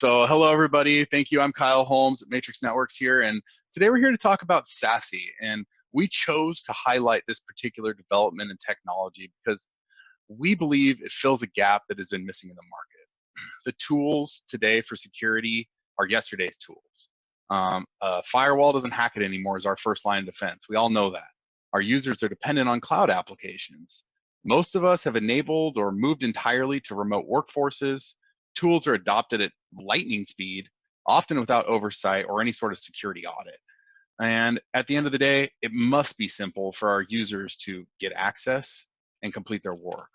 So hello, everybody. Thank you. I'm Kyle Holmes at Matrix Networks here, and today we're here to talk about SASE. And we chose to highlight this particular development and technology because we believe it fills a gap that has been missing in the market. The tools today for security are yesterday's tools. A firewall doesn't hack it anymore is our first line of defense. We all know that. Our users are dependent on cloud applications. Most of us have enabled or moved entirely to remote workforces. Tools are adopted at lightning speed, often without oversight or any sort of security audit. And at the end of the day, it must be simple for our users to get access and complete their work.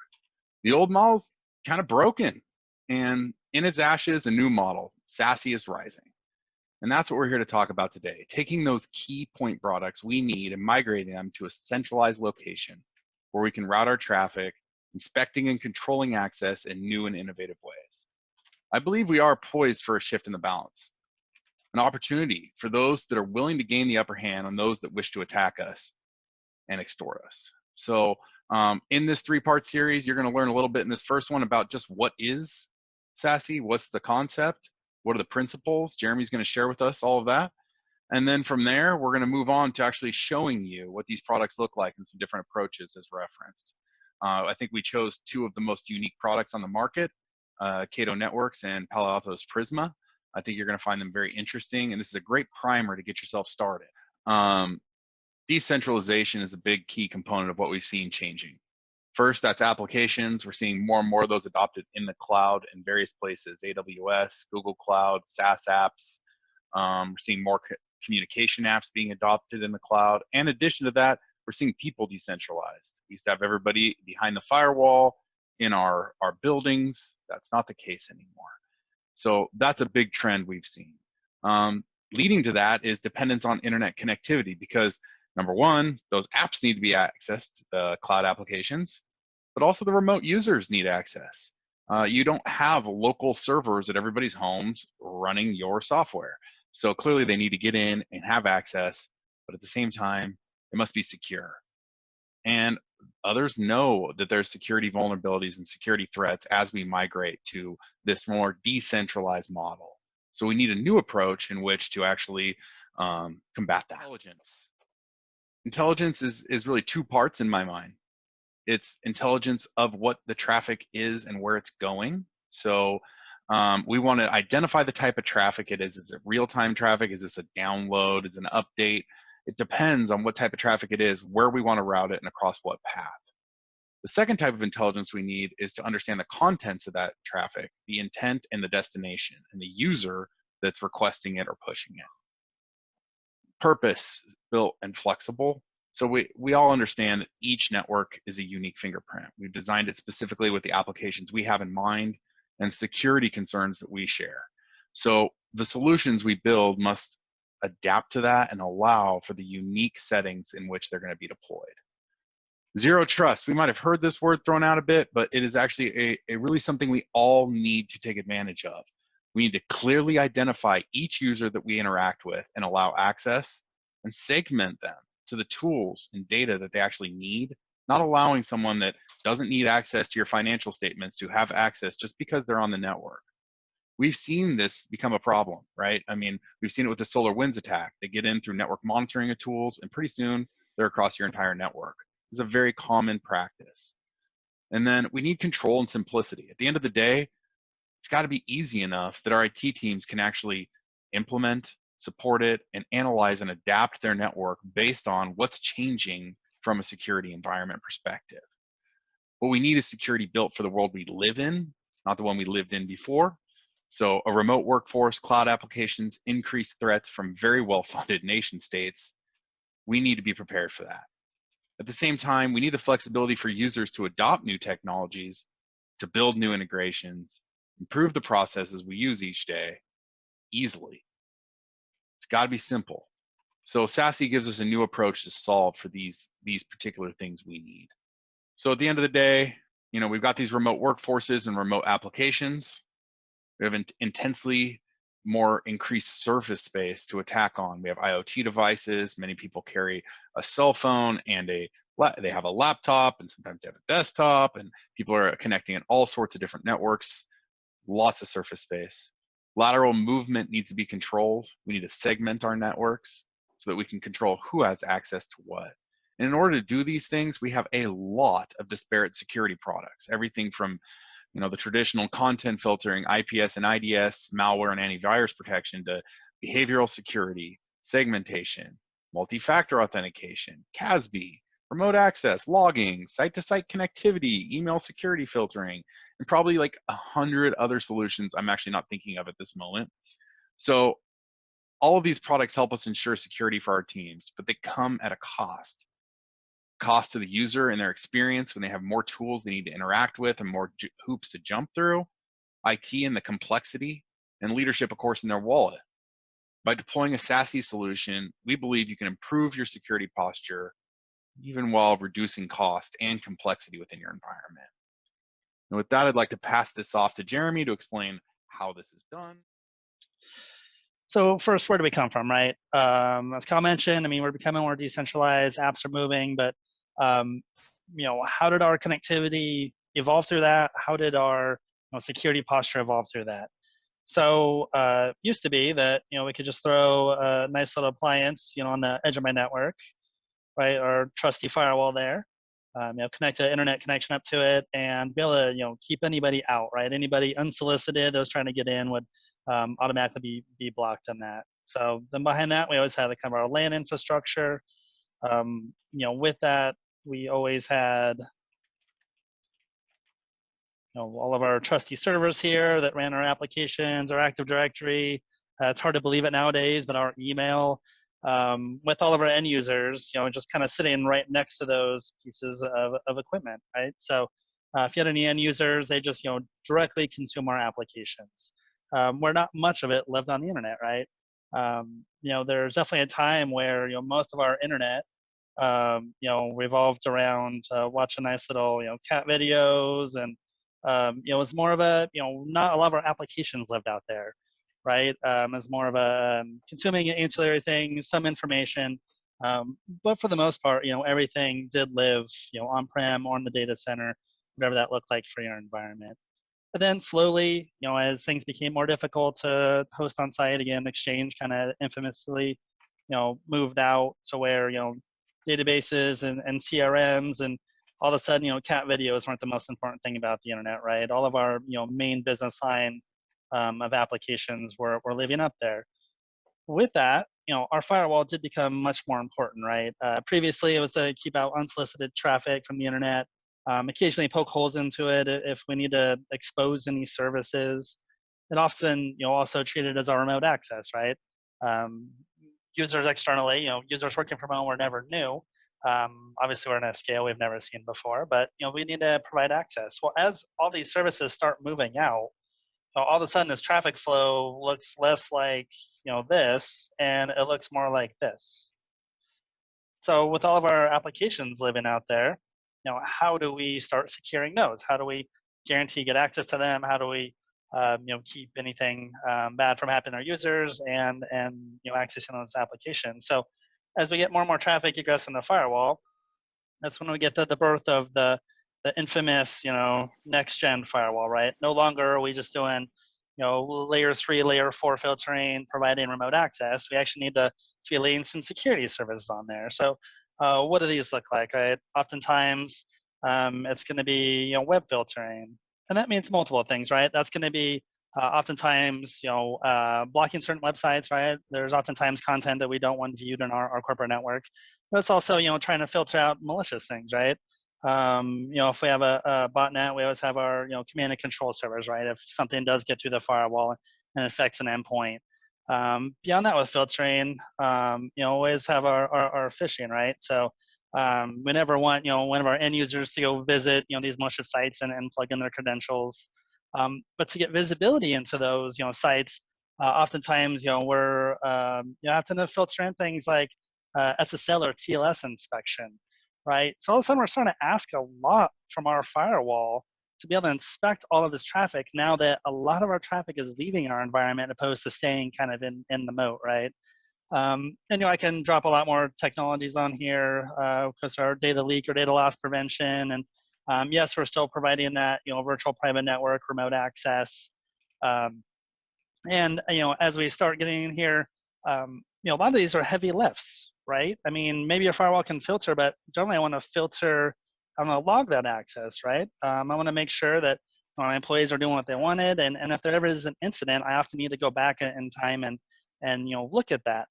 The old model's kind of broken, and in its ashes, a new model, SASE, is rising. And that's what we're here to talk about today, taking those key point products we need and migrating them to a centralized location where we can route our traffic, inspecting and controlling access in new and innovative ways. I believe we are poised for a shift in the balance, an opportunity for those that are willing to gain the upper hand on those that wish to attack us and extort us. So in this three-part series, you're going to learn a little bit in this first one about just what is SASE, what's the concept, what are the principles. Jeremy's going to share with us all of that. And then from there, we're going to move on to actually showing you what these products look like and some different approaches as referenced. I think we chose two of the most unique products on the market, Cato Networks and Palo Alto's Prisma. I think you're going to find them very interesting, and this is a great primer to get yourself started. Decentralization is a big key component of what we've seen changing. First, that's applications. We're seeing more and more of those adopted in the cloud in various places, AWS, Google Cloud, SaaS apps. We're seeing more communication apps being adopted in the cloud. And in addition to that, we're seeing people decentralized. We used to have everybody behind the firewall in our buildings. That's not the case anymore. So that's a big trend we've seen. Leading to that is dependence on internet connectivity because number one, those apps need to be accessed, the cloud applications, but also the remote users need access. You don't have local servers at everybody's homes running your software. So clearly they need to get in and have access, but at the same time, it must be secure. And others know that there's security vulnerabilities and security threats as we migrate to this more decentralized model. So we need a new approach in which to actually combat that. Intelligence is really two parts in my mind. It's intelligence of what the traffic is and where it's going. So we want to identify the type of traffic it is. Is it real-time traffic? Is this a download? Is it an update? It depends on what type of traffic it is, where we want to route it, and across what path. The second type of intelligence we need is to understand the contents of that traffic, the intent and the destination, and the user that's requesting it or pushing it. Purpose built and flexible. So we all understand that each network is a unique fingerprint. We've designed it specifically with the applications we have in mind and security concerns that we share. So the solutions we build must adapt to that and allow for the unique settings in which they're going to be deployed. Zero trust. We might have heard this word thrown out a bit, but it is actually a really something we all need to take advantage of. We need to clearly identify each user that we interact with and allow access and segment them to the tools and data that they actually need, not allowing someone that doesn't need access to your financial statements to have access just because they're on the network. We've seen this become a problem, right? I mean, we've seen it with the SolarWinds attack. They get in through network monitoring of tools, and pretty soon they're across your entire network. It's a very common practice. And then we need control and simplicity. At the end of the day, it's got to be easy enough that our IT teams can actually implement, support it, and analyze and adapt their network based on what's changing from a security environment perspective. What we need is security built for the world we live in, not the one we lived in before. So a remote workforce, cloud applications, increased threats from very well-funded nation states. We need to be prepared for that. At the same time, we need the flexibility for users to adopt new technologies, to build new integrations, improve the processes we use each day easily. It's got to be simple. So SASE gives us a new approach to solve for these particular things we need. So at the end of the day, we've got these remote workforces and remote applications. We have intensely more increased surface space to attack on. We have IoT devices. Many people carry a cell phone and they have a laptop, and sometimes they have a desktop, and people are connecting in all sorts of different networks, lots of surface space. Lateral movement needs to be controlled. We need to segment our networks so that we can control who has access to what. And in order to do these things, we have a lot of disparate security products, everything from the traditional content filtering, IPS and IDS, malware and antivirus protection, to behavioral security, segmentation, multi-factor authentication, CASB, remote access, logging, site-to-site connectivity, email security filtering, and probably like 100 other solutions I'm actually not thinking of at this moment. So all of these products help us ensure security for our teams, but they come at a cost. Cost to the user and their experience when they have more tools they need to interact with and more hoops to jump through, IT and the complexity, and leadership, of course, in their wallet. By deploying a SASE solution, we believe you can improve your security posture even while reducing cost and complexity within your environment. And with that, I'd like to pass this off to Jeremy to explain how this is done. So first, where do we come from, right? As Kyle mentioned, I mean, we're becoming more decentralized, apps are moving, but how did our connectivity evolve through that? How did our security posture evolve through that? So used to be that we could just throw a nice little appliance on the edge of my network, right? Our trusty firewall there. Connect an internet connection up to it and be able to keep anybody out, right? Anybody unsolicited that was trying to get in would automatically be blocked on that. So then behind that, we always had kind of our LAN infrastructure. With that, we always had all of our trusty servers here that ran our applications, our Active Directory. It's hard to believe it nowadays, but our email with all of our end users, just kind of sitting right next to those pieces of equipment, right? So if you had any end users, they just directly consume our applications. Where not much of it lived on the internet, right? There's definitely a time where most of our internet revolved around watching nice little cat videos, and it was more of a not a lot of our applications lived out there, right? It's more of a consuming ancillary things, some information, but for the most part, everything did live on-prem or in the data center, whatever that looked like for your environment. But then slowly, as things became more difficult to host on site, again, Exchange kind of infamously, moved out to where, databases and CRMs, and all of a sudden, cat videos weren't the most important thing about the internet, right? All of our, main business line of applications were living up there. With that, our firewall did become much more important, right? Previously, it was to keep out unsolicited traffic from the internet. Occasionally poke holes into it if we need to expose any services. And often, also treated as our remote access, right? Users externally, users working from home were never new. Obviously, we're in a scale we've never seen before, but we need to provide access. Well, as all these services start moving out, all of a sudden this traffic flow looks less like this, and it looks more like this. So with all of our applications living out there, how do we start securing those? How do we guarantee get access to them? How do we keep anything bad from happening to our users and accessing those applications? So as we get more and more traffic egress in the firewall, that's when we get to the birth of the infamous next gen firewall, right? No longer are we just doing layer 3, layer 4 filtering, providing remote access. We actually need to be laying some security services on there. So what do these look like, right? Oftentimes it's going to be web filtering, and that means multiple things, right? That's going to be oftentimes blocking certain websites, right? There's oftentimes content that we don't want viewed in our corporate network, but it's also trying to filter out malicious things, right? If we have a botnet, we always have our command and control servers, right? If something does get through the firewall and affects an endpoint. Beyond that, with filtering, always have our phishing, right? So we never want one of our end users to go visit these malicious sites and plug in their credentials. But to get visibility into those sites, oftentimes we're having to filter in things like SSL or TLS inspection, right? So all of a sudden we're starting to ask a lot from our firewall to be able to inspect all of this traffic now that a lot of our traffic is leaving our environment opposed to staying kind of in the moat, right? And I can drop a lot more technologies on here because our data leak or data loss prevention, and yes, we're still providing that virtual private network, remote access. And as we start getting in here, a lot of these are heavy lifts, right? I mean, maybe your firewall can filter, but generally I want to filter, I want to log that access, right? I want to make sure that my employees are doing what they wanted, and if there ever is an incident, I often need to go back in time and look at that.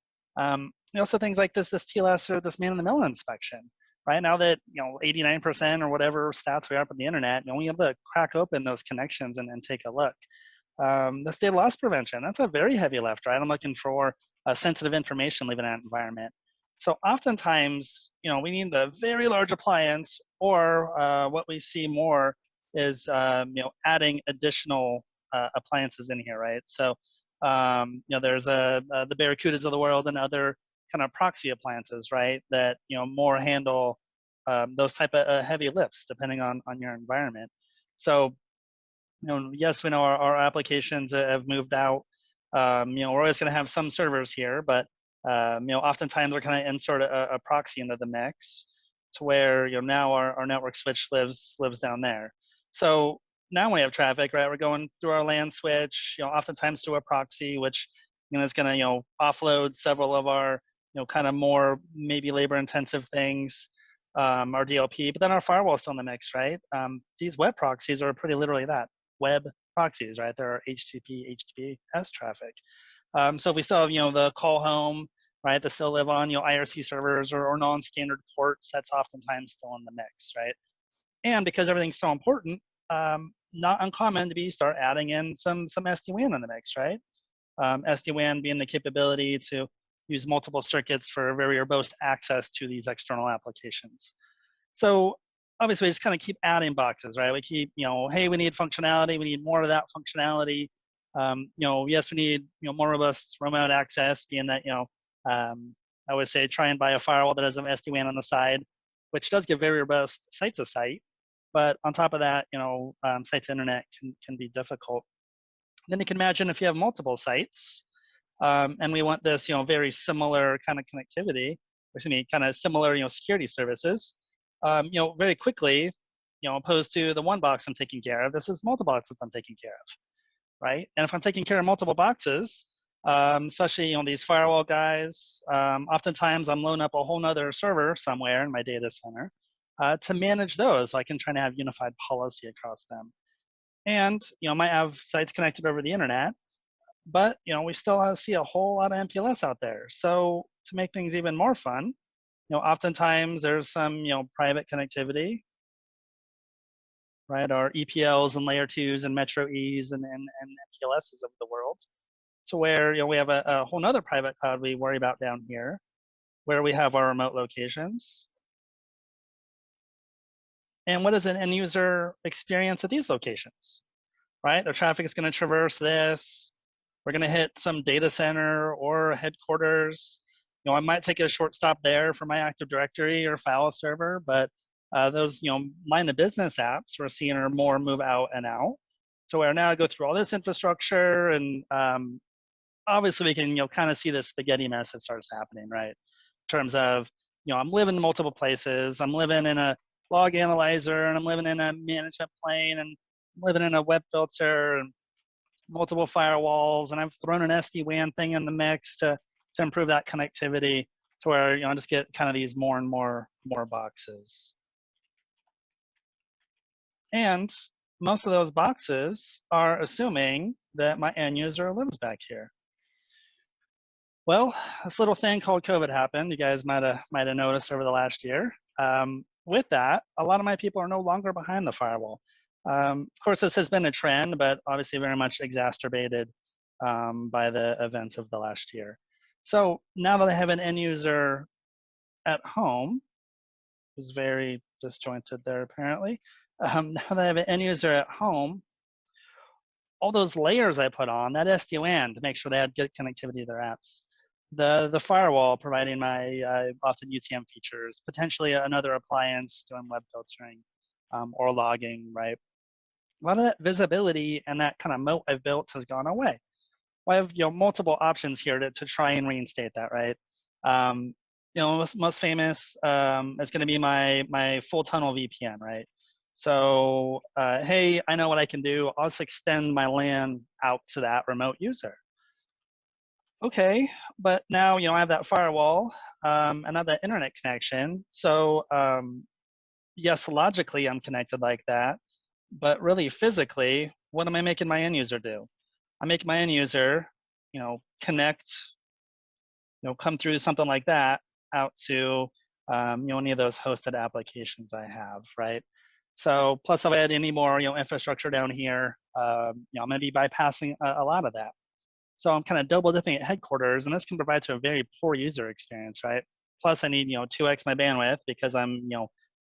Also things like this TLS or this man-in-the-middle inspection, right? Now that 89% or whatever stats we have on the internet, we have to crack open those connections and take a look. This data loss prevention, that's a very heavy lift, right? I'm looking for sensitive information leaving that environment. So oftentimes, we need the very large appliance, or what we see more is, adding additional appliances in here, right? So, there's the Barracudas of the world and other kind of proxy appliances, right? That, more handle those type of heavy lifts depending on your environment. So, yes, we know our applications have moved out. We're always going to have some servers here, but oftentimes we're going to insert a proxy into the mix to where now our network switch lives down there. So now we have traffic, right? We're going through our LAN switch, oftentimes through a proxy, which is going to offload several of our kind of more maybe labor intensive things. Our DLP, but then our firewall is still in the mix, right? These web proxies are pretty literally that, web proxies, right? There are HTTP, HTTPS traffic. So if we still have, the call home, right, that still live on, IRC servers or non-standard ports, that's oftentimes still in the mix, right? And because everything's so important, not uncommon to start adding in some SD-WAN in the mix, right? SD-WAN being the capability to use multiple circuits for very robust access to these external applications. So obviously we just kind of keep adding boxes, right? We keep, hey, we need functionality. We need more of that functionality. Yes, we need, more robust remote access, being that, I would say try and buy a firewall that has an SD-WAN on the side, which does give very robust site to site. But on top of that, site to internet can be difficult. Then you can imagine if you have multiple sites, and we want this, very similar kind of connectivity, kind of similar, security services, very quickly, opposed to the one box I'm taking care of, this is multiple boxes I'm taking care of, right? And if I'm taking care of multiple boxes, especially, these firewall guys, oftentimes I'm loading up a whole nother server somewhere in my data center to manage those, so I can try to have unified policy across them. And, might have sites connected over the internet, but we still see a whole lot of MPLS out there. So to make things even more fun, oftentimes there's some private connectivity, right? Our EPLs and layer 2s and Metro E's and MPLSs of the world, to where we have a whole nother private cloud we worry about down here, where we have our remote locations. And what is an end user experience at these locations, right? Their traffic is going to traverse this. We're going to hit some data center or headquarters. I might take a short stop there for my Active Directory or file server, but those, line of business apps we're seeing are more move out and out. So where now I go through all this infrastructure, and obviously we can, kind of see the spaghetti mess that starts happening, right? In terms of, I'm living in multiple places. I'm living in a log analyzer, and I'm living in a management plane, and I'm living in a web filter, and multiple firewalls, and I've thrown an SD-WAN thing in the mix to improve that connectivity, to where I just get kind of these more and more boxes. And most of those boxes are assuming that my end user lives back here. Well, this little thing called COVID happened. You guys might have noticed over the last year. With that, a lot of my people are no longer behind the firewall. Of course, this has been a trend, but obviously very much exacerbated by the events of the last year. So now that I have an end user at home, who's very disjointed there apparently, now that I have an end user at home, all those layers I put on, that SD-WAN to make sure they had good connectivity to their apps, the firewall providing my often UTM features, potentially another appliance doing web filtering or logging, right? A lot of that visibility and that kind of moat I've built has gone away. Well, I have multiple options here to try and reinstate that, right? Most famous is going to be my full tunnel VPN, right? So hey, I know what I can do. I'll just extend my LAN out to that remote user. Okay, but now, I have that firewall, and I have that internet connection. So, yes, logically I'm connected like that, but really physically, what am I making my end user do? I make my end user, connect, come through something like that out to, any of those hosted applications I have, right? So plus if I add any more, infrastructure down here, I'm going to be bypassing a lot of that. So I'm kind of double dipping at headquarters, and this can provide to a very poor user experience, right? Plus I need, 2x my bandwidth because I'm,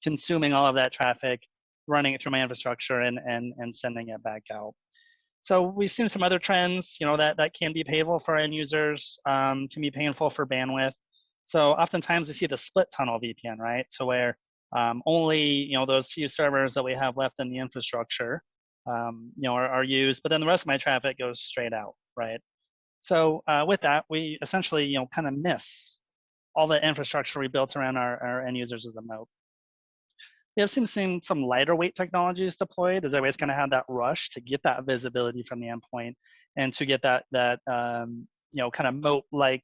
consuming all of that traffic, running it through my infrastructure and sending it back out. So we've seen some other trends, that can be painful for end users, can be painful for bandwidth. So oftentimes we see the split tunnel VPN, right? To where only, those few servers that we have left in the infrastructure, are used, but then the rest of my traffic goes straight out, right? So with that, we essentially, kind of miss all the infrastructure we built around our end users as a moat. We have seen some lighter weight technologies deployed as everybody's kind of had that rush to get that visibility from the endpoint and to get that kind of moat like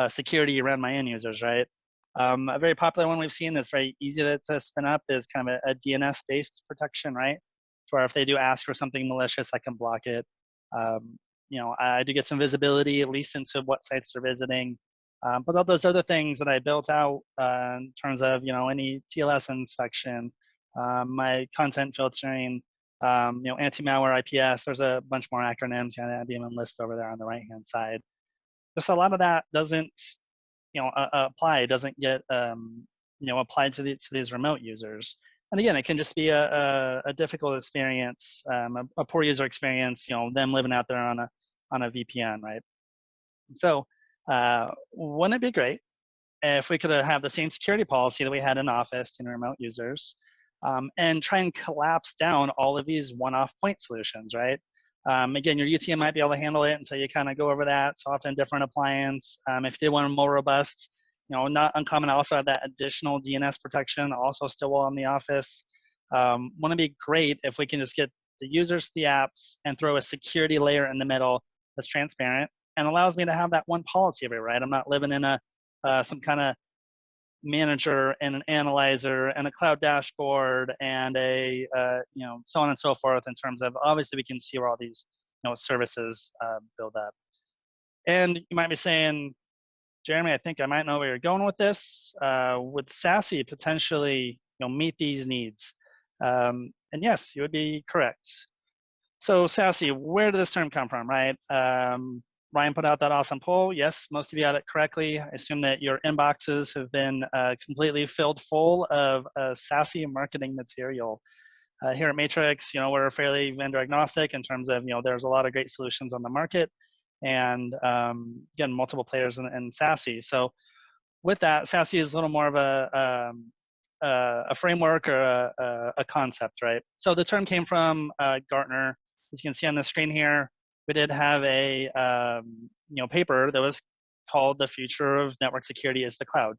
security around my end users, right? A very popular one we've seen that's very easy to spin up is kind of a DNS based protection, right? Where if they do ask for something malicious, I can block it. Um, I do get some visibility at least into what sites they're visiting. But all those other things that I built out in terms of any TLS inspection, my content filtering, anti-malware IPS. There's a bunch more acronyms. I'd even list over there on the right-hand side. Just a lot of that doesn't apply. Doesn't get applied to these remote users. And again, it can just be a difficult experience, a poor user experience. Them living out there on a VPN, right? So, wouldn't it be great if we could have the same security policy that we had in Office in remote users, and try and collapse down all of these one-off point solutions, right? Again, your UTM might be able to handle it until you kind of go over that. So often different appliance. If you did one more robust, not uncommon to also have that additional DNS protection also still on the Office. Wouldn't it be great if we can just get the users to the apps and throw a security layer in the middle that's transparent and allows me to have that one policy everywhere, right? I'm not living in some kind of manager and an analyzer and a cloud dashboard and a so on and so forth in terms of obviously we can see where all these services build up. And you might be saying, Jeremy, I think I might know where you're going with this. Would SASE potentially meet these needs? And yes, you would be correct. So SASE, where did this term come from, right? Ryan put out that awesome poll. Yes, most of you got it correctly. I assume that your inboxes have been completely filled full of SASE marketing material. Here at Matrix, we're fairly vendor agnostic in terms of, there's a lot of great solutions on the market and again, multiple players in SASE. So with that, SASE is a little more of a framework or a concept, right? So the term came from Gartner. As you can see on the screen here, we did have a paper that was called "The Future of Network Security is the Cloud."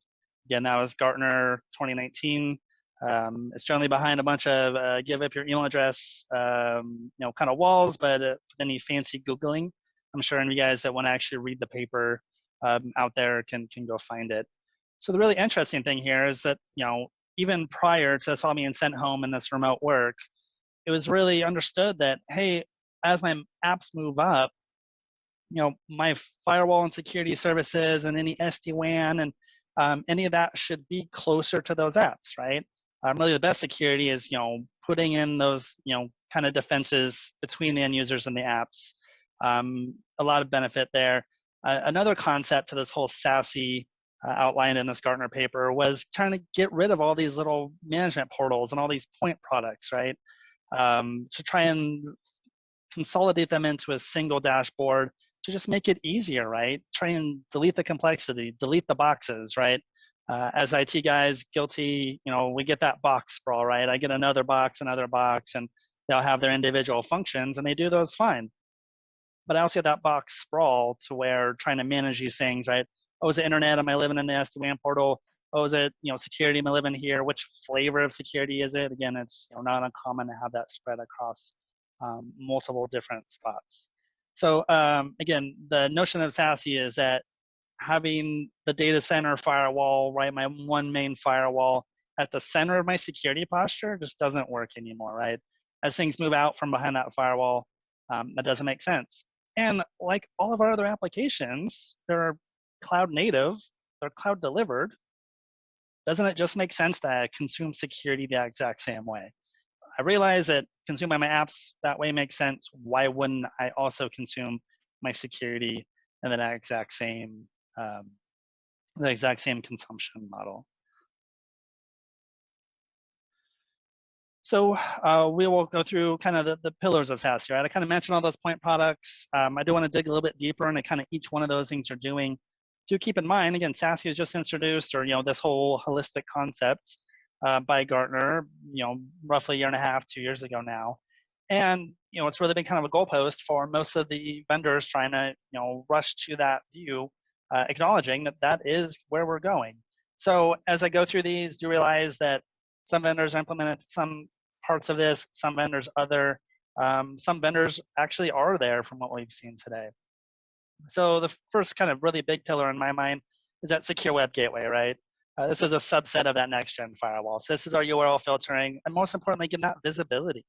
Again, that was Gartner 2019. It's generally behind a bunch of give up your email address, kind of walls, but any fancy Googling, I'm sure any of you guys that want to actually read the paper out there can go find it. So the really interesting thing here is that, even prior to us all being sent home in this remote work, it was really understood that, hey, as my apps move up, my firewall and security services and any SD-WAN and any of that should be closer to those apps, right? Really the best security is, putting in those, kind of defenses between the end users and the apps. A lot of benefit there. Another concept to this whole SASE outlined in this Gartner paper was trying to get rid of all these little management portals and all these point products, right? To try and consolidate them into a single dashboard to just make it easier, right? Try and delete the complexity, delete the boxes, right? As IT guys, guilty, we get that box sprawl, right? I get another box, and they'll have their individual functions, and they do those fine. But I also get that box sprawl to where trying to manage these things, right? Oh, is it internet? Am I living in the SD-WAN portal? Oh, is it, security? Am I living here? Which flavor of security is it? Again, it's not uncommon to have that spread across multiple different spots. So again, the notion of SASE is that having the data center firewall, right, my one main firewall at the center of my security posture just doesn't work anymore, right? As things move out from behind that firewall, that doesn't make sense. And like all of our other applications, they're cloud native, they're cloud delivered. Doesn't it just make sense to consume security the exact same way? I realize that consuming my apps that way makes sense. Why wouldn't I also consume my security in um, the exact same consumption model? So we will go through kind of the pillars of SaaS, right? I kind of mentioned all those point products. I do want to dig a little bit deeper into kind of each one of those things are doing. Do keep in mind, again, SASE is just introduced, or this whole holistic concept by Gartner, roughly a year and a half, 2 years ago now. And it's really been kind of a goalpost for most of the vendors trying to rush to that view, acknowledging that that is where we're going. So as I go through these, do realize that some vendors implemented some parts of this, some vendors other. Some vendors actually are there from what we've seen today. So the first kind of really big pillar in my mind is that secure web gateway, right? This is a subset of that next gen firewall. So this is our URL filtering, and most importantly, getting that visibility,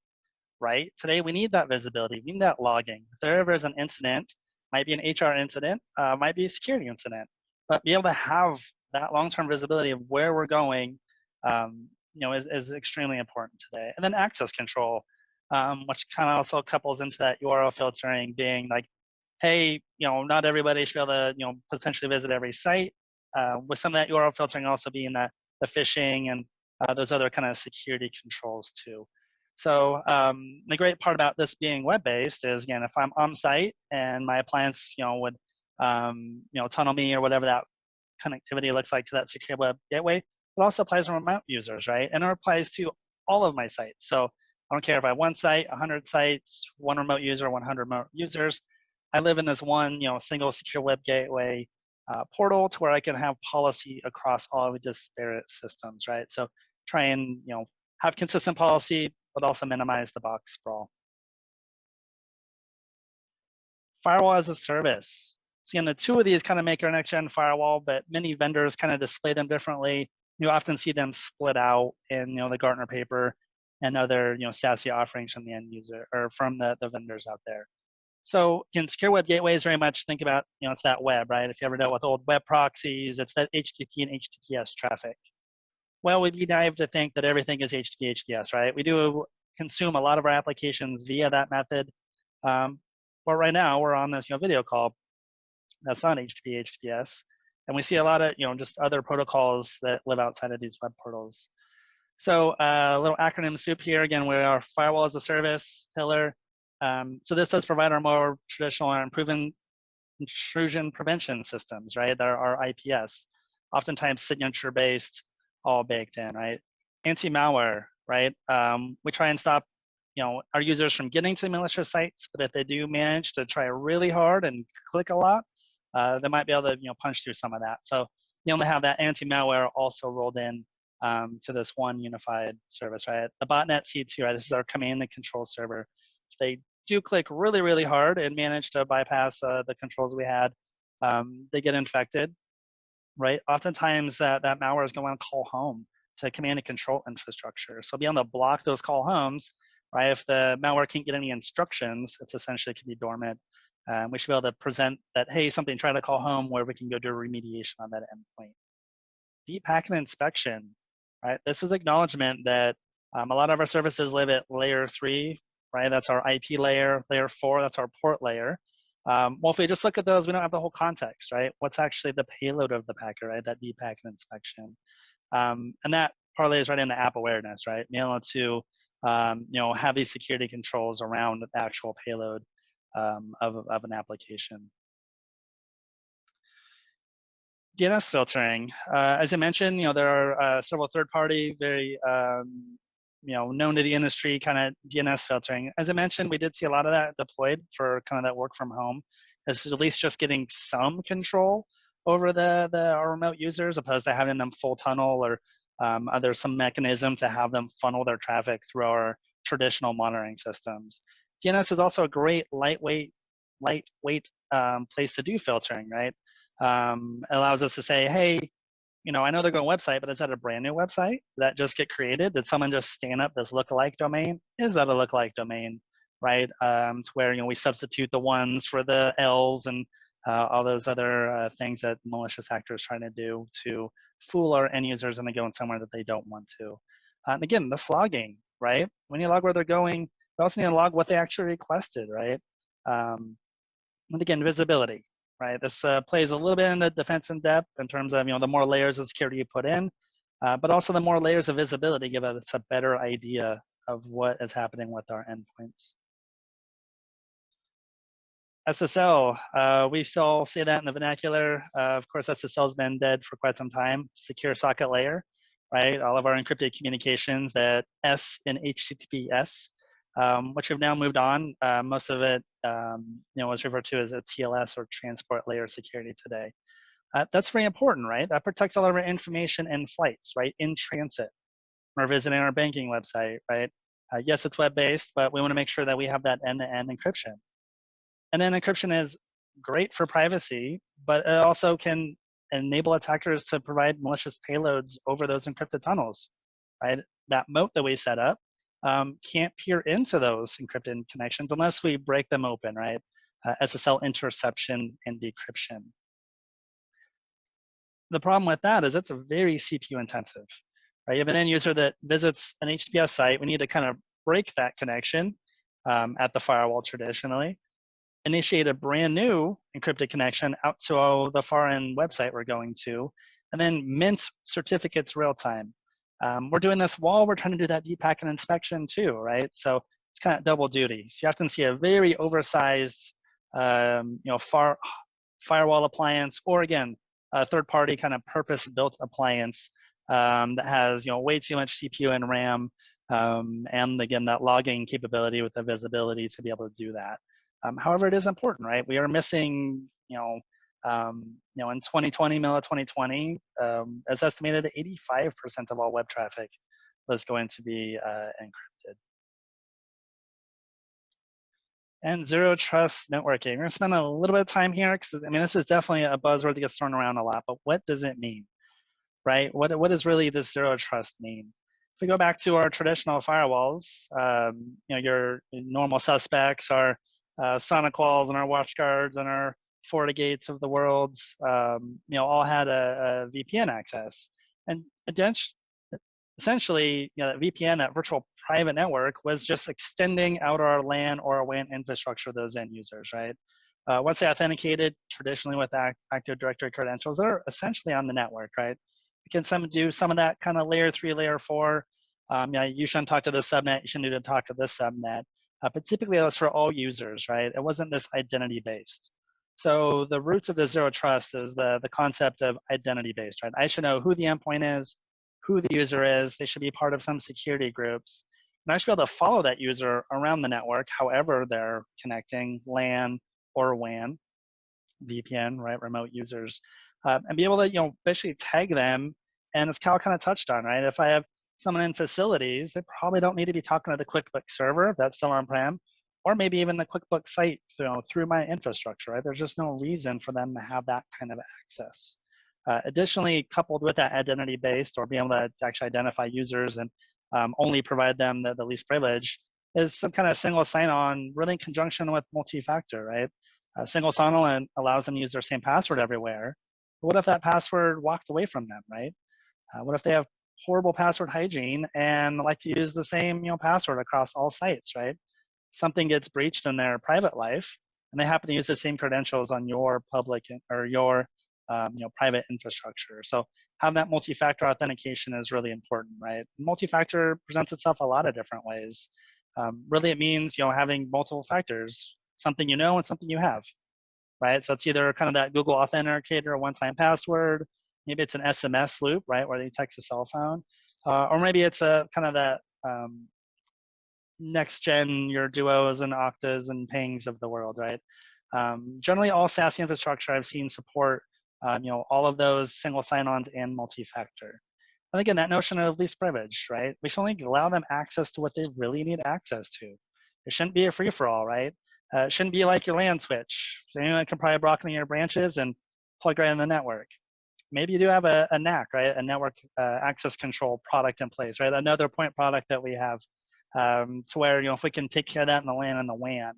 right? Today we need that visibility, we need that logging. If there ever is an incident, might be an HR incident, might be a security incident, but be able to have that long-term visibility of where we're going, is extremely important today. And then access control, which kind of also couples into that URL filtering, being like, hey, not everybody should be able to, potentially visit every site. With some of that URL filtering also being the phishing and those other kind of security controls too. So the great part about this being web-based is, again, if I'm on site and my appliance, would, tunnel me or whatever that connectivity looks like to that secure web gateway, it also applies to remote users, right? And it applies to all of my sites. So I don't care if I have one site, 100 sites, one remote user, 100 remote users. I live in this one, single secure web gateway portal to where I can have policy across all of the disparate systems, right? So try and, have consistent policy, but also minimize the box sprawl. Firewall as a service. So again, the two of these kind of make our next-gen firewall, but many vendors kind of display them differently. You often see them split out in the Gartner paper and other SASE offerings from the end user or from the vendors out there. So in secure web gateways, very much think about it's that web, right? If you ever dealt with old web proxies, it's that HTTP and HTTPS traffic. Well, we'd be naive to think that everything is HTTP, HTTPS, right? We do consume a lot of our applications via that method. But right now we're on this video call that's not HTTP, HTTPS, and we see a lot of just other protocols that live outside of these web portals. So a little acronym soup here. Again, we are firewall as a service pillar. So this does provide our more traditional and proven intrusion prevention systems, right? That are our IPS, oftentimes signature-based, all baked in, right? Anti-malware, right? We try and stop our users from getting to malicious sites, but if they do manage to try really hard and click a lot, they might be able to punch through some of that. So you only have that anti-malware also rolled in to this one unified service, right? The botnet C2, right? This is our command and control server. If they do click really, really hard and manage to bypass the controls we had, they get infected, right? Oftentimes that malware is going to call home to command and control infrastructure. So be able to block those call homes, right? If the malware can't get any instructions, it's essentially can be dormant. We should be able to present that, hey, something tried to call home where we can go do remediation on that endpoint. Deep packet inspection, right? This is acknowledgement that a lot of our services live at layer 3, right? That's our IP layer. Layer 4, that's our port layer. Well, if we just look at those, we don't have the whole context, right? What's actually the payload of the packet, right? That deep packet inspection. And that parlays right into app awareness, right? Being able to, have these security controls around the actual payload of an application. DNS filtering. As I mentioned, there are several third-party, very known to the industry kind of DNS filtering. As I mentioned, we did see a lot of that deployed for kind of that work from home, as at least just getting some control over our remote users, opposed to having them full tunnel or there's some mechanism to have them funnel their traffic through our traditional monitoring systems. DNS is also a great lightweight lightweight place to do filtering, right? It allows us to say, hey, I know they're going website, but is that a brand new website that just get created? Did someone just stand up this lookalike domain? Is that a lookalike domain, right? To where we substitute the ones for the L's and all those other things that malicious actors trying to do to fool our end users into going somewhere that they don't want to. And again, this logging, right? When you log where they're going, we also need to log what they actually requested, right? And again, visibility. Right, this plays a little bit into defense in depth in terms of the more layers of security you put in, but also the more layers of visibility give us a better idea of what is happening with our endpoints. SSL, we still say that in the vernacular. Of course, SSL has been dead for quite some time. Secure socket layer, right? All of our encrypted communications, that S in HTTPS, which have now moved on. Most of it, was referred to as a TLS or transport layer security today. That's very important, right? That protects all of our information in flights, right? In transit. We're visiting our banking website, right? Yes, it's web-based, but we want to make sure that we have that end-to-end encryption. And then encryption is great for privacy, but it also can enable attackers to provide malicious payloads over those encrypted tunnels, right? That moat that we set up can't peer into those encrypted connections unless we break them open, right? SSL interception and decryption. The problem with that is it's a very CPU intensive, right? You have an end user that visits an HTTPS site. We need to kind of break that connection at the firewall traditionally, initiate a brand new encrypted connection out to the far end website we're going to, and then mint certificates real time. We're doing this while we're trying to do that deep packet inspection too, right? So it's kind of double duty. So you often see a very oversized, firewall appliance, or again, a third-party kind of purpose-built appliance that has way too much CPU and RAM, and again that logging capability with the visibility to be able to do that. However, it is important, right? We are missing, in 2020, middle of 2020, it's estimated that 85% of all web traffic was going to be encrypted. And zero trust networking. We're gonna spend a little bit of time here because this is definitely a buzzword that gets thrown around a lot, but what does it mean, right? What does really this zero trust mean? If we go back to our traditional firewalls, your normal suspects are Sonic walls and our WatchGuards and our FortiGates of the world, all had a VPN access. And essentially, that VPN, that virtual private network, was just extending out our LAN or our WAN infrastructure to those end users, right? Once they authenticated, traditionally with Active Directory credentials, they're essentially on the network, right? We can do some of that kind of layer 3, layer 4. You shouldn't talk to this subnet, you shouldn't even talk to this subnet. But typically that was for all users, right? It wasn't this identity-based. So the roots of the zero trust is the concept of identity-based, right? I should know who the endpoint is, who the user is. They should be part of some security groups. And I should be able to follow that user around the network, however they're connecting, LAN or WAN, VPN, right, remote users, and be able to, basically tag them. And as Cal kind of touched on, right, if I have someone in facilities, they probably don't need to be talking to the QuickBooks server if that's still on-prem, or maybe even the QuickBooks site through my infrastructure, right? There's just no reason for them to have that kind of access. Additionally, coupled with that identity-based or being able to actually identify users and only provide them the least privilege is some kind of single sign-on, really in conjunction with multi-factor, right? Single sign-on allows them to use their same password everywhere. But what if that password walked away from them, right? What if they have horrible password hygiene and like to use the same password across all sites, right? Something gets breached in their private life, and they happen to use the same credentials on your public or your private infrastructure. So having that multi-factor authentication is really important, right? Multi-factor presents itself a lot of different ways. Really, it means having multiple factors, something you know and something you have, right? So it's either kind of that Google Authenticator, one-time password, maybe it's an SMS loop, right, where they text a cell phone, or maybe it's a kind of that next gen, your duos and octas and pings of the world, right? Generally, all SASE infrastructure I've seen support, all of those single sign-ons and multi-factor. And again, that notion of least privilege, right? We should only allow them access to what they really need access to. It shouldn't be a free-for-all, right? It shouldn't be like your LAN switch. So anyone can probably block your branches and plug right in the network. Maybe you do have a NAC, right? A network access control product in place, right? Another point product that we have, to where, if we can take care of that in the LAN and the WAN,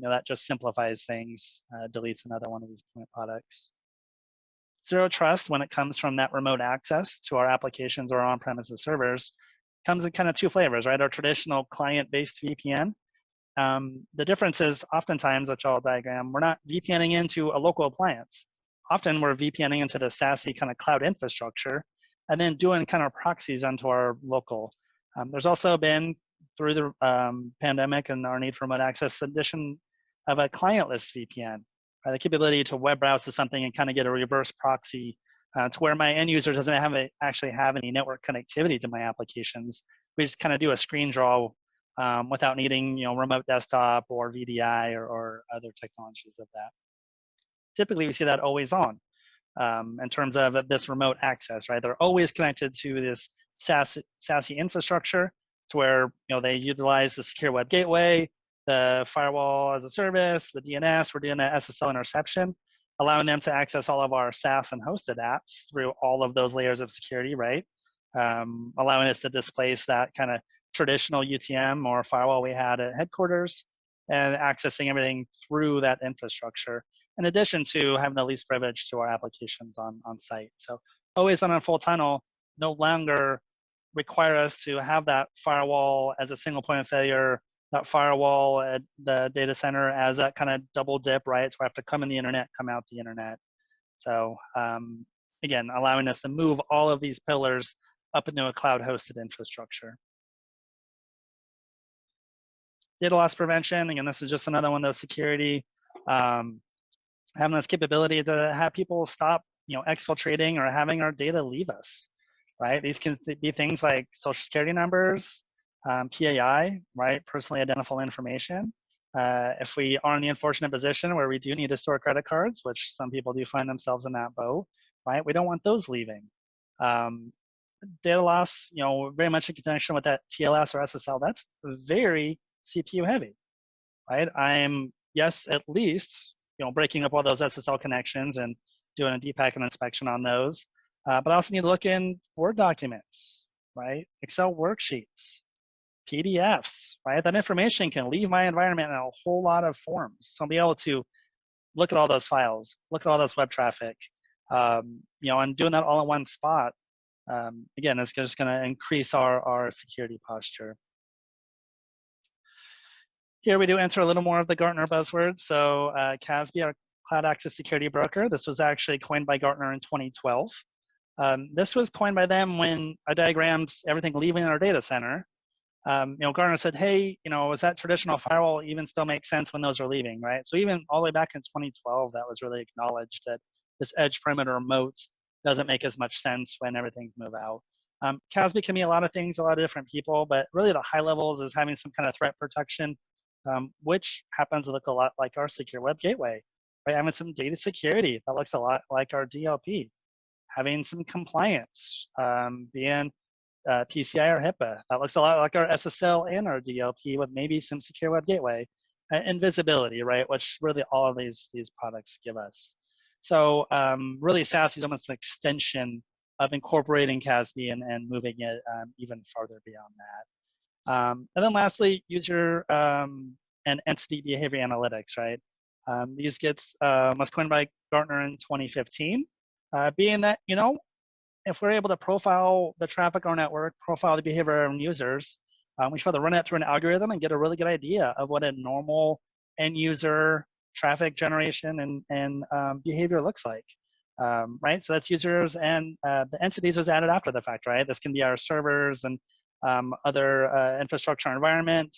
that just simplifies things, deletes another one of these point products. Zero trust, when it comes from that remote access to our applications or on-premises servers, comes in kind of two flavors, right? Our traditional client-based VPN. The difference is oftentimes, which I'll diagram, we're not VPNing into a local appliance. Often we're VPNing into the SASE kind of cloud infrastructure and then doing kind of proxies onto our local. There's also been, through the pandemic and our need for remote access, addition of a clientless VPN, right? The capability to web browse to something and kind of get a reverse proxy to where my end user doesn't actually have any network connectivity to my applications. We just kind of do a screen draw without needing, remote desktop or VDI or other technologies of that. Typically, we see that always on in terms of this remote access, right? They're always connected to this SASE infrastructure, to where they utilize the secure web gateway, the firewall as a service, the DNS. We're doing that SSL interception, allowing them to access all of our SaaS and hosted apps through all of those layers of security, right? Allowing us to displace that kind of traditional UTM or firewall we had at headquarters and accessing everything through that infrastructure, in addition to having the least privilege to our applications on site. So always on a full tunnel no longer require us to have that firewall as a single point of failure, that firewall at the data center as that kind of double dip, right? So I have to come in the internet, come out the internet. So again, allowing us to move all of these pillars up into a cloud hosted infrastructure. Data loss prevention, again, this is just another one of those security, having this capability to have people stop, exfiltrating or having our data leave us, right? These can be things like social security numbers, PAI, right? Personally identifiable information. If we are in the unfortunate position where we do need to store credit cards, which some people do find themselves in that boat, right? We don't want those leaving. Data loss, very much in connection with that TLS or SSL, that's very CPU heavy, right? I'm, yes, at least, breaking up all those SSL connections and doing a deep packet inspection on those. But I also need to look in Word documents, right? Excel worksheets, PDFs, right? That information can leave my environment in a whole lot of forms. So I'll be able to look at all those files, look at all this web traffic, and doing that all in one spot. Again, it's just going to increase our security posture. Here we do enter a little more of the Gartner buzzwords. So CASB, our Cloud Access Security Broker, this was actually coined by Gartner in 2012. This was coined by them when I diagrammed everything leaving our data center. Gartner said, hey, is that traditional firewall even still makes sense when those are leaving, right? So even all the way back in 2012, that was really acknowledged that this edge perimeter moat doesn't make as much sense when everything's moved out. CASB can mean a lot of things, a lot of different people, but really the high levels is having some kind of threat protection, which happens to look a lot like our secure web gateway, right? Having some data security that looks a lot like our DLP, having some compliance, being PCI or HIPAA. That looks a lot like our SSL and our DLP with maybe some secure web gateway, and visibility, right? Which really all of these products give us. So really SASE is almost an extension of incorporating CASB and moving it even farther beyond that. And then lastly, user and entity behavior analytics, right? These was coined by Gartner in 2015, being that, if we're able to profile the traffic on our network, profile the behavior of users, we should be able to run that through an algorithm and get a really good idea of what a normal end user traffic generation and behavior looks like, right? So that's users, and the entities was added after the fact, right? This can be our servers and other infrastructure environment,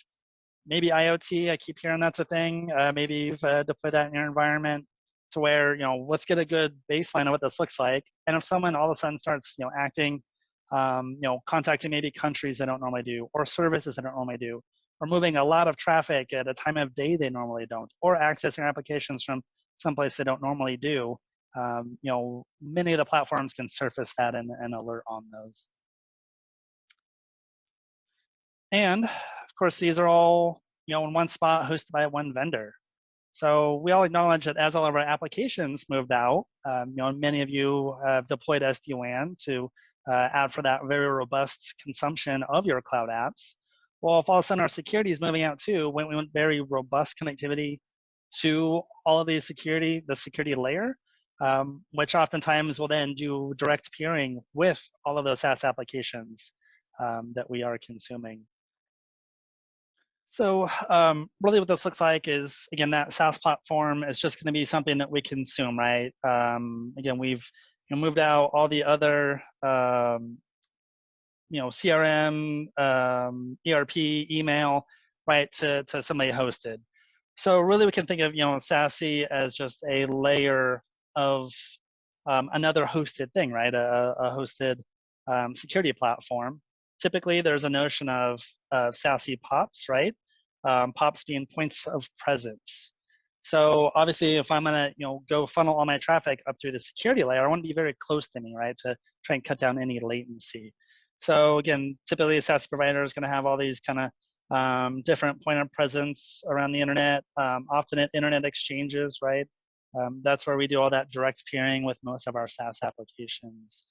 maybe IoT. I keep hearing that's a thing. Maybe you've deployed that in your environment, to where, let's get a good baseline of what this looks like. And if someone all of a sudden starts, acting, contacting maybe countries they don't normally do, or services they don't normally do, or moving a lot of traffic at a time of day they normally don't, or accessing applications from someplace they don't normally do, many of the platforms can surface that and alert on those. And of course, these are all, in one spot, hosted by one vendor. So we all acknowledge that as all of our applications moved out, many of you have deployed SD-WAN to add for that very robust consumption of your cloud apps. Well, if all of a sudden our security is moving out too, when we want very robust connectivity to all of the security layer, which oftentimes will then do direct peering with all of those SaaS applications that we are consuming. So really what this looks like is, again, that SaaS platform is just going to be something that we consume, right? Again, we've moved out all the other, CRM, ERP, email, right, to somebody hosted. So really we can think of, SASE as just a layer of another hosted thing, right? A hosted security platform. Typically, there's a notion of SASE POPs, right? POPs being points of presence. So obviously, if I'm gonna go funnel all my traffic up through the security layer, I want to be very close to me, right, to try and cut down any latency. So again, typically a SaaS provider is going to have all these kind of different point of presence around the internet, often at internet exchanges, right? That's where we do all that direct peering with most of our SaaS applications.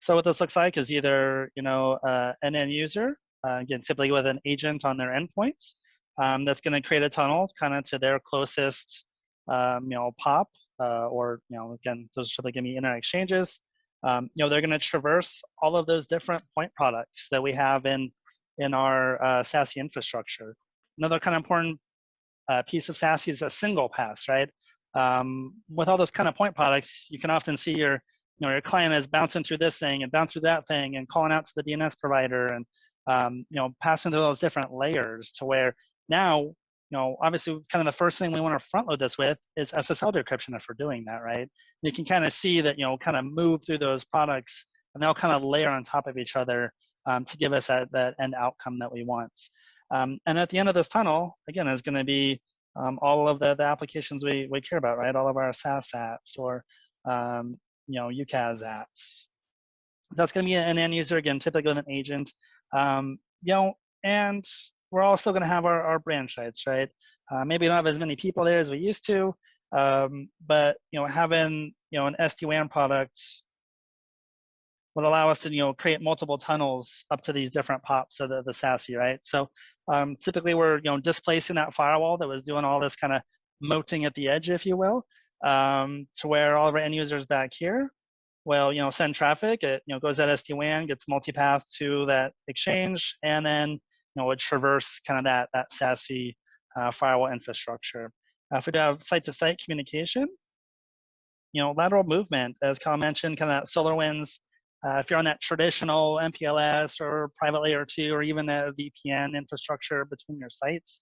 So what this looks like is either an end user, again typically with an agent on their endpoints, that's going to create a tunnel kind of to their closest POP, or again those are typically going to be internet exchanges. They're going to traverse all of those different point products that we have in our SASE infrastructure. Another kind of important piece of SASE is a single pass, right? With all those kind of point products, you can often see your client is bouncing through this thing and bouncing through that thing and calling out to the DNS provider and passing through those different layers to where now, obviously kind of the first thing we want to front load this with is SSL decryption if we're doing that, right? You can kind of see that, kind of move through those products and they'll kind of layer on top of each other to give us that end outcome that we want. And at the end of this tunnel, again, is going to be all of the applications we care about, right? All of our SaaS apps or UCaaS apps. That's going to be an end user, again, typically with an agent. And we're all still going to have our branch sites, right? Maybe not have as many people there as we used to, but having an SD-WAN product would allow us to create multiple tunnels up to these different POPs of the SASE, right? So typically we're displacing that firewall that was doing all this kind of moating at the edge, if you will, to where all of our end users back here will send traffic. It goes at SD-WAN, gets multipath to that exchange, and then would traverse kind of that SASE firewall infrastructure. If we have site-to-site communication, lateral movement, as Kyle mentioned, kind of that SolarWinds. If you're on that traditional MPLS or private layer 2 or even a VPN infrastructure between your sites,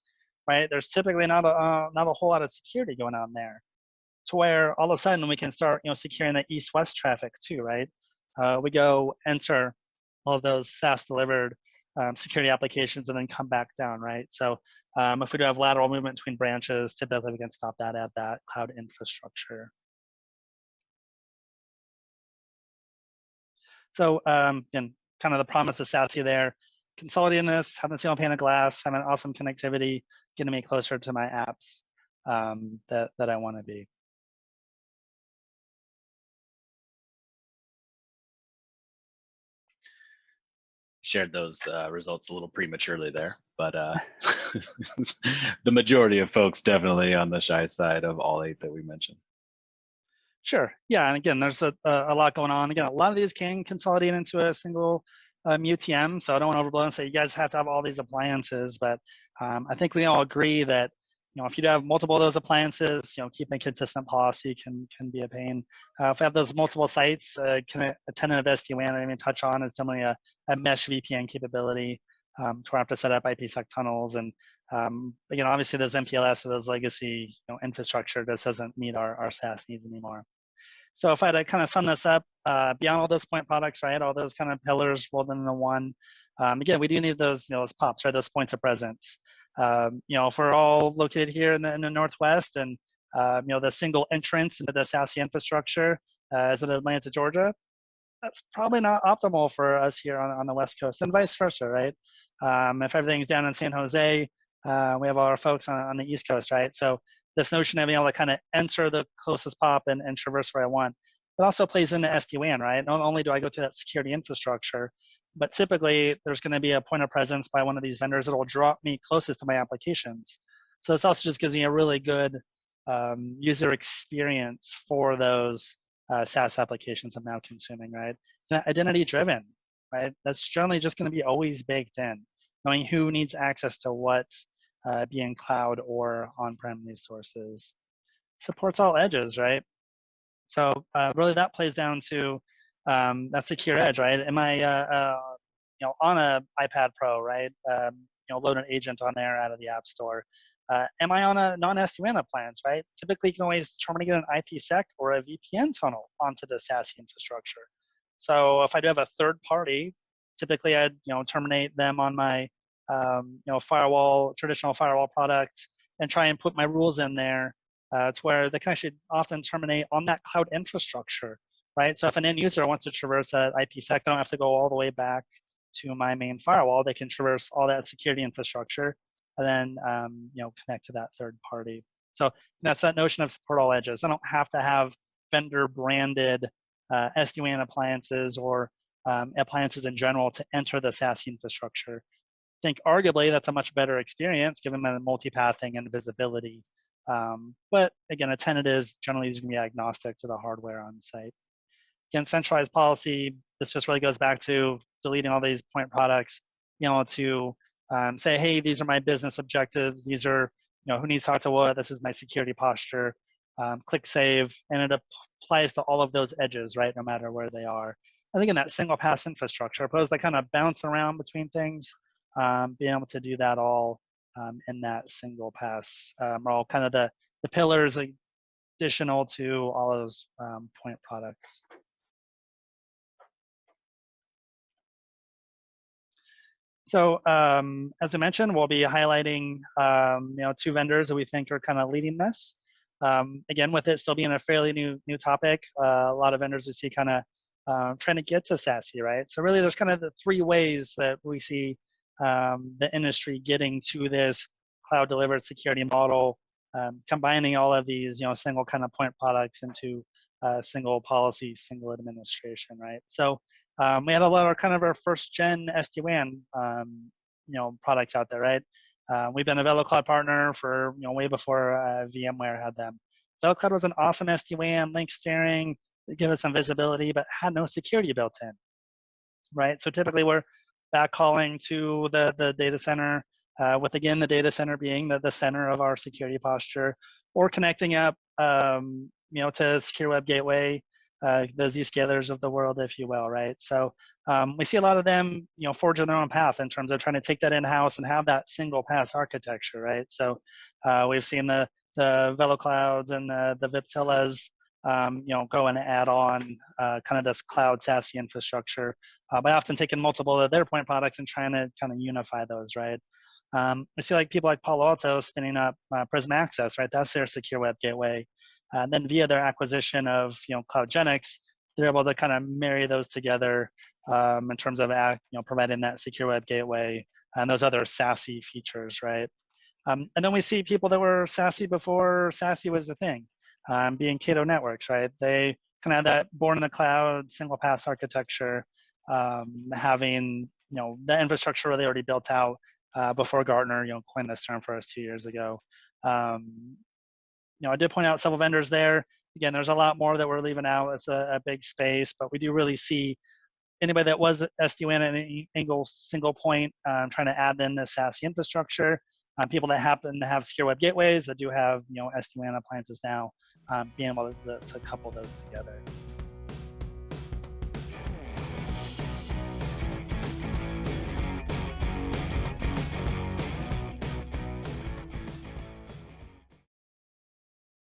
right? There's typically not a whole lot of security going on there, to where all of a sudden we can start securing that east-west traffic too, right? We go enter all of those SaaS delivered security applications and then come back down, right? So if we do have lateral movement between branches, typically we can stop that at that cloud infrastructure. So again, kind of the promise of SASE there, consolidating this, having a single pane of glass, having awesome connectivity, getting me closer to my apps that I want to be. Shared those results a little prematurely there, but the majority of folks definitely on the shy side of all 8 that we mentioned. Sure. Yeah, and again, there's a lot going on. Again, a lot of these can consolidate into a single UTM, so I don't want to overblow and say you guys have to have all these appliances, but I think we all agree that if you have multiple of those appliances, keeping a consistent policy can be a pain. If we have those multiple sites, a tenant of SD-WAN I didn't even touch on is definitely a mesh VPN capability to where I have to set up IPsec tunnels. And obviously those MPLS or those legacy infrastructure just doesn't meet our SaaS needs anymore. So if I had to kind of sum this up, beyond all those point products, right, all those kind of pillars rolled into one, again, we do need those, those POPs, right, those points of presence. If we're all located here in the Northwest and, the single entrance into the SASE infrastructure is in Atlanta, Georgia, that's probably not optimal for us here on the West Coast and vice versa, right? If everything's down in San Jose, We have our folks on the East Coast, right? So this notion of being able to kind of enter the closest POP and traverse where I want, it also plays into SD-WAN, right? Not only do I go through that security infrastructure, but typically there's going to be a point of presence by one of these vendors that will drop me closest to my applications. So this also just gives me a really good user experience for those SaaS applications I'm now consuming, right? Identity driven, right? That's generally just going to be always baked in, knowing who needs access to what, be in cloud or on-prem resources. Supports all edges, right? So really that plays down to that secure edge, right? Am I on a iPad Pro, right? Load an agent on there out of the App Store. Am I on a non-SD-WAN appliance, right? Typically, you can always terminate an IPsec or a VPN tunnel onto the SASE infrastructure. So if I do have a third party, typically I'd terminate them on my firewall, traditional firewall product, and try and put my rules in there to where they can actually often terminate on that cloud infrastructure, right? So if an end user wants to traverse that IPsec, they don't have to go all the way back to my main firewall. They can traverse all that security infrastructure and then connect to that third party. So that's that notion of support all edges. I don't have to have vendor branded SD-WAN appliances or appliances in general to enter the SASE infrastructure. I think arguably that's a much better experience given the multipathing and visibility. But again, a tenant is generally going to be agnostic to the hardware on site. Again, centralized policy, this just really goes back to deleting all these point products, to say, hey, these are my business objectives. These are, who needs to talk to what, this is my security posture. Click save, and it applies to all of those edges, right, no matter where they are. I think in that single pass infrastructure, opposed to kind of bounce around between things, being able to do that all in that single pass are all kind of the pillars additional to all of those point products. So as I mentioned, we'll be highlighting two vendors that we think are kind of leading this. Again, with it still being a fairly new topic, a lot of vendors we see kind of trying to get to SASE, right? So really there's kind of the three ways that we see the industry getting to this cloud delivered security model, combining all of these single kind of point products into single policy, single administration, right? So we had a lot of kind of our first gen SD-WAN products out there, right? We've been a VeloCloud partner for way before VMware had them. VeloCloud was an awesome SD-WAN, link steering, they give us some visibility, but had no security built in, right? So typically we're backhauling to the data center, with again the data center being the center of our security posture, or connecting up to secure web gateway, the Zscalers of the world, if you will, right? So we see a lot of them forging their own path in terms of trying to take that in-house and have that single pass architecture, right? So we've seen the VeloClouds and the Viptillas go and add on kind of this cloud SASE infrastructure by often taking multiple of their point products and trying to kind of unify those, right? We see like people like Palo Alto spinning up Prism Access, right? That's their secure web gateway. Then via their acquisition of CloudGenix, they're able to kind of marry those together in terms of providing that secure web gateway and those other SASE features, right? And then we see people that were SASE before SASE was a thing, being Cato Networks, right? They kind of had that born in the cloud, single pass architecture, having the infrastructure really already built out before Gartner coined this term for us 2 years ago. I did point out several vendors there. Again, there's a lot more that we're leaving out. It's a big space, but we do really see anybody that was SD-WAN at any single point trying to add in the SASE infrastructure. People that happen to have secure web gateways that do have SD-WAN appliances now, being able to couple those together.